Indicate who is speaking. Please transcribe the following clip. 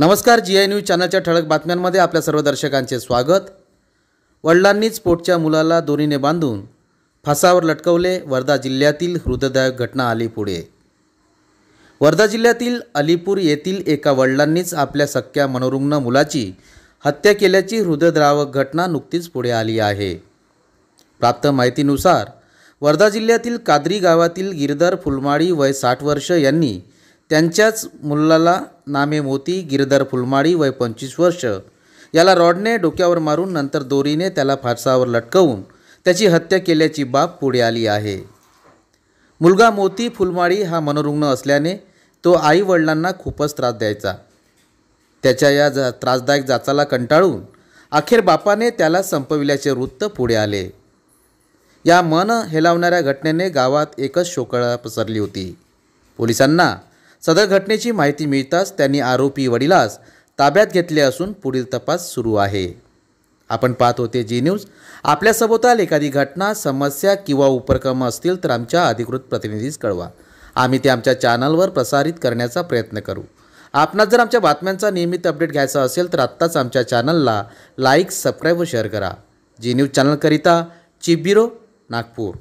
Speaker 1: नमस्कार, GI news चॅनलच्या ठळक बातम्यांमध्ये आपल्या सर्व दर्शकांचे स्वागत। वडिलांनीच पोटच्या मुलाला दोरीने बांधून फासावर लटकवले। वर्धा जिल्ह्यातील हृदयदायक घटना आली पुढे। वर्धा जिल्ह्यातील अलीपूर येथील एका वडिलांनीच आपल्या सख्या मनोरुग्ण मुलाची हत्या केल्याची हृदयद्रावक घटना नुकतीच पुढे आली आहे। प्राप्त माहितीनुसार वर्धा जिल्ह्यातील कादरी गावातील गिरधर फुलमाळी वय 60 वर्ष यांनी त्यांच्याच मुलाला नामे मोती गिरधर फुलमाळी वय 25 वर्ष याला रॉडने डोक्यावर मारून नंतर दोरीने त्याला फासावर लटकवून त्याची हत्या केल्याची बाब पुढे आली आहे। मुलगा मोती फुलमाळी हा मनोरुग्ण असल्याने तो आई वडिलांना खूपच त्रास द्यायचा। त्याच्या या त्रासदायक जाचाला कंटाळून अखेर बापाने त्याला संपविल्याचे वृत्त पुढे आले। या मन हेलावणाऱ्या घटनेने गावात एकच शोककळा पसरली होती। पोलिसांना सदर घटनेची माहिती मिळताच त्यांनी आरोपी वडिलास ताब्यात घेतले असून पुढील तपास सुरू आहे। आपण पाहत होते जी न्यूज। आपल्या सभोवताल एखादी घटना, समस्या किंवा उपक्रम असतील तर आमच्या अधिकृत प्रतिनिधीस कळवा। आम्ही ते आमच्या चॅनलवर प्रसारित करण्याचा प्रयत्न करू। आपणास जर आमच्या बातम्यांचा नियमित अपडेट घ्यायचा असेल तर आत्ताच आमच्या चॅनलला लाईक, सबस्क्राईब व शेअर करा। जी न्यूज चॅनलकरिता चीफ ब्युरो, नागपूर।